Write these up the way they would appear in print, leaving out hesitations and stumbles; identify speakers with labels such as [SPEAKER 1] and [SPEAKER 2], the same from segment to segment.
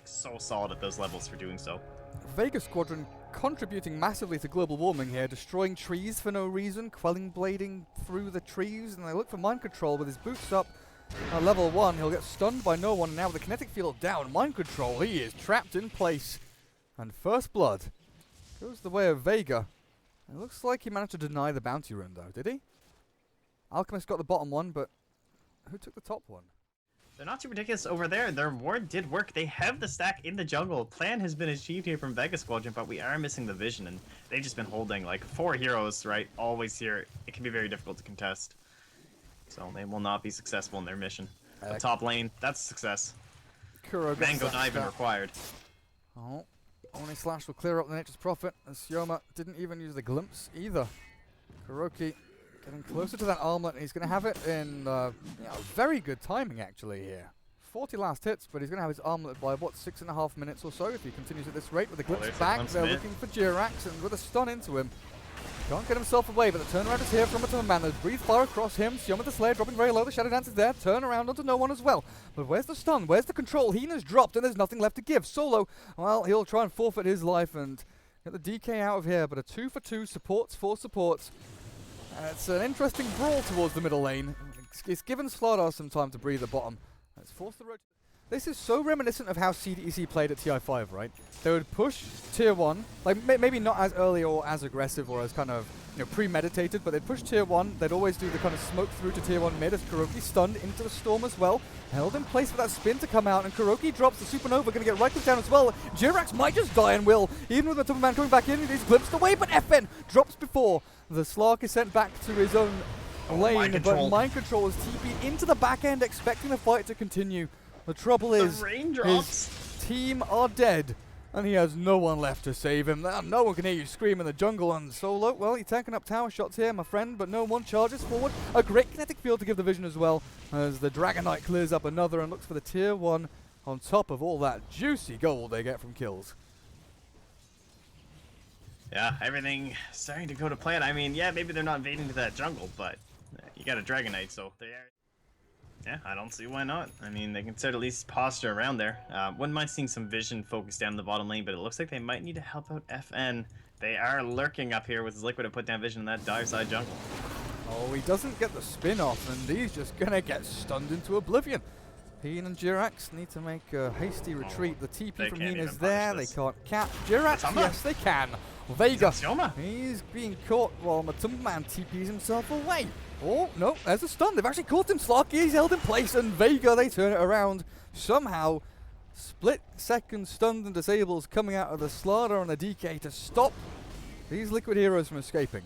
[SPEAKER 1] like so solid at those levels for doing so.
[SPEAKER 2] Vega Squadron contributing massively to global warming here, destroying trees for no reason, quelling blading through the trees, and they look for mind control with his boots up. At level 1, he'll get stunned by no one, and now with the kinetic field down, mind control, he is trapped in place. And first blood goes the way of Vega. It looks like he managed to deny the bounty rune though, did he? Alchemist got the bottom one, but who took the top one?
[SPEAKER 1] They're not too ridiculous over there. Their ward did work. They have the stack in the jungle. Plan has been achieved here from Vega Squadron, but we are missing the vision, and they've just been holding like 4 heroes, right? Always here. It can be very difficult to contest. So they will not be successful in their mission. The top lane, that's a success.
[SPEAKER 2] Kuro gets
[SPEAKER 1] Mango not even required.
[SPEAKER 2] Oh, only slash will clear up the Nature's Prophet, as Sioma didn't even use the glimpse either. KuroKy getting closer to that armlet, and he's going to have it in very good timing actually here. 40 last hits, but he's going to have his armlet by what, 6.5 minutes or so if he continues at this rate with the glimpse back. They're looking for JerAx, and with a stun into him. Can't get himself away, but the turnaround is here from Matumbaman. There's breathe fire across him. Sioma the Slayer dropping very low. The Shadow Dance is there. Turn around onto no one as well. But where's the stun? Where's the control? Hina's dropped, and there's nothing left to give. Solo, well, he'll try and forfeit his life and get the DK out of here. But a 2 for 2, supports for supports. It's an interesting brawl towards the middle lane. It's given Slardar some time to breathe the bottom. Let's force the road. This is so reminiscent of how CDEC played at TI5, right? They would push tier 1, like maybe not as early or as aggressive or as kind of premeditated, but they'd push tier 1. They'd always do the kind of smoke through to tier 1 mid as KuroKy stunned into the storm as well. Held in place for that spin to come out, and KuroKy drops the supernova, going to get right click down as well. JerAx might just die and will, even with the Matumbaman coming back in. He's glimpsed away, but FN drops before. The Slark is sent back to his own lane, but mind control is TP'd into the back end, expecting the fight to continue. The trouble is, his team are dead, and he has no one left to save him. No one can hear you scream in the jungle, and Solo, well, he's tanking up tower shots here, my friend, but no one charges forward. A great kinetic field to give the vision as well, as the Dragon Knight clears up another and looks for the tier 1 on top of all that juicy gold they get from kills.
[SPEAKER 1] Yeah, everything starting to go to plan. I mean, yeah, maybe they're not invading to that jungle, but you got a Dragon Knight, so they are. Yeah, I don't see why not. I mean, they can set at least posture around there. Wouldn't mind seeing some vision focused down the bottom lane, but it looks like they might need to help out FN. They are lurking up here with his Liquid to put down vision in that dive side jungle.
[SPEAKER 2] Oh, he doesn't get the spin off, and he's just gonna get stunned into oblivion. Heen and JerAx need to make a hasty retreat. The TP from Heen is there. They can't catch JerAx. Yes, they can. Vega, he's being caught while Matumbaman TPs himself away. Oh, no, there's a stun. They've actually caught him. Slarky, he's held in place, and Vega, they turn it around. Somehow, split-second stunned and disables coming out of the Slardar and the DK to stop these Liquid heroes from escaping.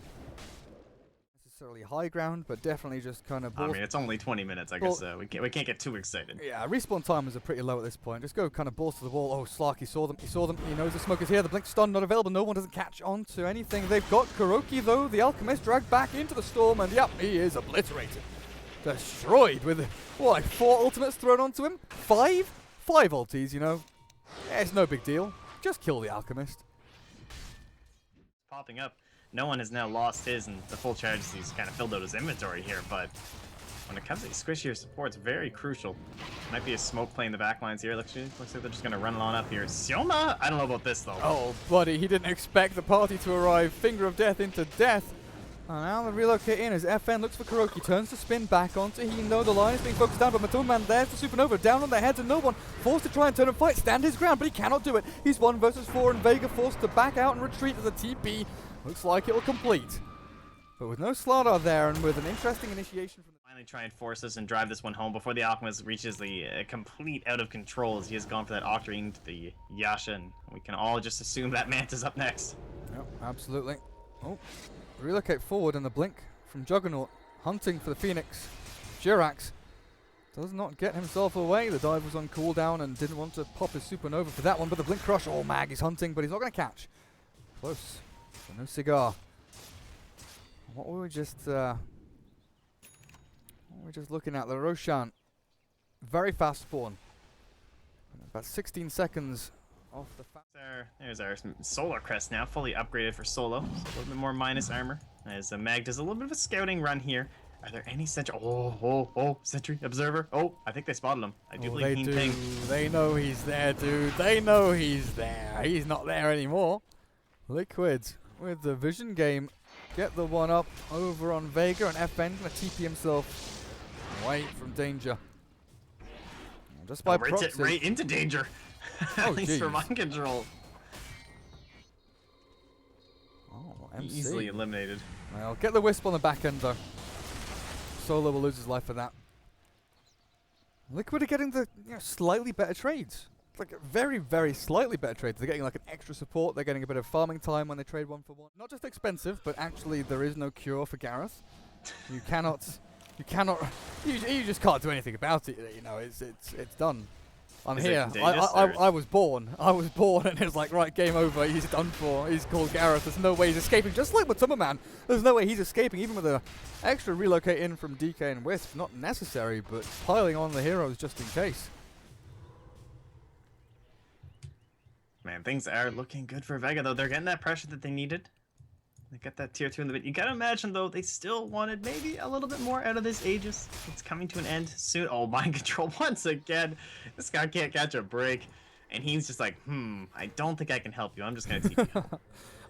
[SPEAKER 2] Necessarily high ground, but definitely just kind of...
[SPEAKER 1] I mean, it's only 20 minutes. I guess we can't get too excited.
[SPEAKER 2] Yeah, respawn timers are pretty low at this point. Just go kind of balls to the wall. Oh, Slarky saw them. He saw them. He knows the smoke is here. The blink stun not available. No one doesn't catch on to anything. They've got KuroKy, though. The Alchemist dragged back into the storm, and yep, he is obliterated. Destroyed with, what, like 4 ultimates thrown onto him? 5? 5 ultis, you know. Yeah, it's no big deal. Just kill the Alchemist.
[SPEAKER 1] Popping up. No one has now lost his, and the full charges he's kind of filled out his inventory here, but when it comes to squishier support, it's very crucial. Might be a smoke play in the backlines here. Looks like they're just going to run on up here. Sioma? I don't know about this, though.
[SPEAKER 2] Oh, buddy, he didn't expect the party to arrive. Finger of death into death. And now the relocate in as FN looks for KuroKy, turns to spin back onto Hino. The line is being focused down, but Matumbaman, there's the supernova, down on their heads, and no one forced to try and turn and fight, stand his ground, but he cannot do it. He's 1 versus 4, and Vega forced to back out and retreat as a TP. Looks like it will complete. But with no Slardar there, and with an interesting initiation from the...
[SPEAKER 1] Finally try and force this and drive this one home before the Alchemist reaches the complete out of control as he has gone for that Octarine to the Yasha, and we can all just assume that Manta's up next.
[SPEAKER 2] Yep, absolutely. Oh, relocate forward, and the blink from Juggernaut, hunting for the Phoenix. JerAx does not get himself away. The dive was on cooldown and didn't want to pop his supernova for that one, but the blink crush, oh, Mag is hunting, but he's not going to catch. Close. So no cigar. What were we just looking at? The Roshan. Very fast spawn. About 16 seconds off the
[SPEAKER 1] There's our Solar Crest now, fully upgraded for Solo. So a little bit more minus armor. As Mag does a little bit of a scouting run here. Are there any sentry? Oh, sentry, observer. Oh, I think they spotted him. I do believe
[SPEAKER 2] they
[SPEAKER 1] he
[SPEAKER 2] do.
[SPEAKER 1] ping.
[SPEAKER 2] They know he's there, dude. They know he's there. He's not there anymore. Liquid with the vision game. Get the one up over on Vega, and FN gonna TP himself away from danger. Just by proxy.
[SPEAKER 1] Right into danger. At least for mind control.
[SPEAKER 2] Oh, MC.
[SPEAKER 1] Easily eliminated.
[SPEAKER 2] Well, get the Wisp on the back end though. Solo will lose his life for that. Liquid are getting the slightly better trades. Like very, very slightly better trades. They're getting like an extra support. They're getting a bit of farming time when they trade 1-for-1. Not just expensive, but actually there is no cure for Gareth. You cannot, you just can't do anything about it. You know, it's done. I'm here. I was born. And it's like, right, game over. He's done for. He's called Gareth. There's no way he's escaping. Just like MATUMBAMAN, there's no way he's escaping, even with an extra relocate in from DK and Wisp. Not necessary, but piling on the heroes just in case.
[SPEAKER 1] Man, things are looking good for Vega, though. They're getting that pressure that they needed. They got that tier 2 in the mid. You gotta imagine, though, they still wanted maybe a little bit more out of this Aegis. It's coming to an end soon. Oh, mind control once again. This guy can't catch a break. And he's just like, I don't think I can help you. I'm just gonna TP you.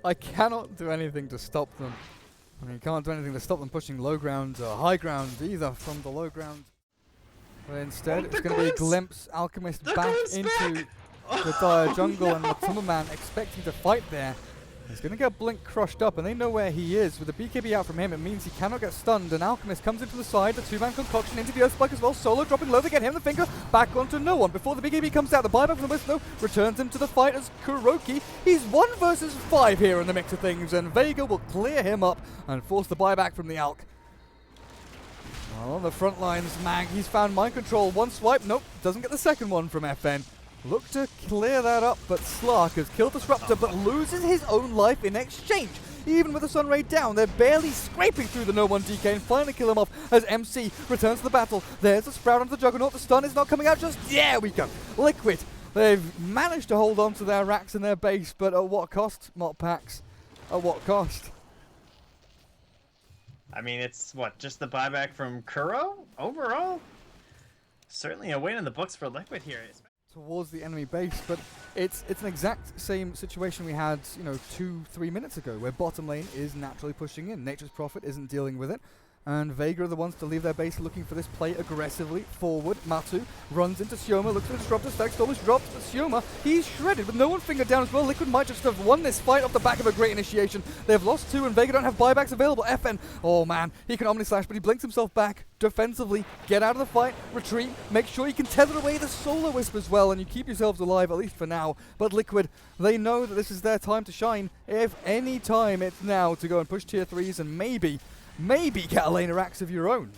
[SPEAKER 2] I cannot do anything to stop them. I mean, you can't do anything to stop them pushing low ground or high ground either from the low ground. But instead, it's going to be a glimpse. Alchemist back into the dire jungle, and MATUMBAMAN expecting to fight there. He's going to get Blink crushed up, and they know where he is. With the BKB out from him, it means he cannot get stunned, and Alchemist comes in from the side, the two-man concoction into the Earth Spike as well. Solo dropping low, they get him the finger, back onto no one. Before the BKB comes out, the buyback from the Wisp, though, returns him to the fight as KuroKy. He's 1 versus 5 here in the mix of things, and Vega will clear him up and force the buyback from the Alk. Well, on the front lines, Mag, he's found mind control. One swipe, nope, doesn't get the second one from FN. Look to clear that up, but Slark has killed Disruptor, but loses his own life in exchange. Even with the Sun Ray down, they're barely scraping through the no-one DK and finally kill him off as MC returns to the battle. There's the Sprout onto the Juggernaut. The stun is not coming out just... There we go. Liquid. They've managed to hold on to their racks and their base, but at what cost? Motpax. At what cost?
[SPEAKER 1] I mean, it's, what, just the buyback from Kuro overall? Certainly a win in the books for Liquid here.
[SPEAKER 2] Towards the enemy base, but it's an exact same situation we had 2-3 minutes ago, where bottom lane is naturally pushing in. Nature's Prophet isn't dealing with it, and Vega are the ones to leave their base looking for this play aggressively forward. Matu runs into Sioma, looks for the Disruptor, Stack Storm is dropped, but Sioma, he's shredded with no one fingered down as well. Liquid might just have won this fight off the back of a great initiation. They've lost 2 and Vega don't have buybacks available. FN, oh man, he can Omni Slash, but he blinks himself back defensively. Get out of the fight, retreat, make sure you can tether away the Solar Wisp as well, and you keep yourselves alive, at least for now. But Liquid, they know that this is their time to shine. If any time, it's now to go and push tier 3s and maybe get a lane of racks of your own.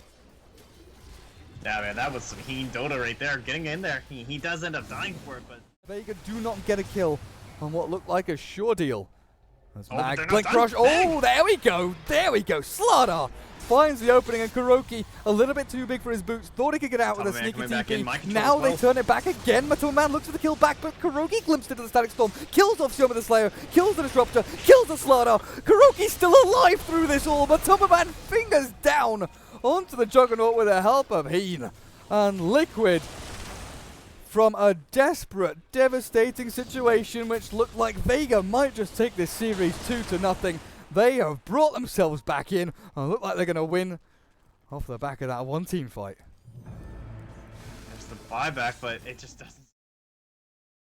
[SPEAKER 1] Yeah, man, that was some Heen Dota right there. Getting in there. He does end up dying for it, but...
[SPEAKER 2] Vega do not get a kill on what looked like a sure deal. As Mag,
[SPEAKER 1] Blink
[SPEAKER 2] Blink Crush. Oh, there we go. There we go. Slaughter finds the opening, and KuroKy, a little bit too big for his boots. Thought he could get out with a sneaky TP. Now they turn it back again. MATUMBAMAN looks for the kill back, but KuroKy glimpsed into the Static Storm. Kills off Sioma the Slayer. Kills the Disruptor. Kills the Slaughter. KuroKy's still alive through this all. MATUMBAMAN fingers down onto the Juggernaut with the help of Heen. And Liquid, from a desperate, devastating situation which looked like Vega might just take this series 2-0, they have brought themselves back in and look like they're going to win off the back of that one-team fight.
[SPEAKER 1] There's the buyback, but it just doesn't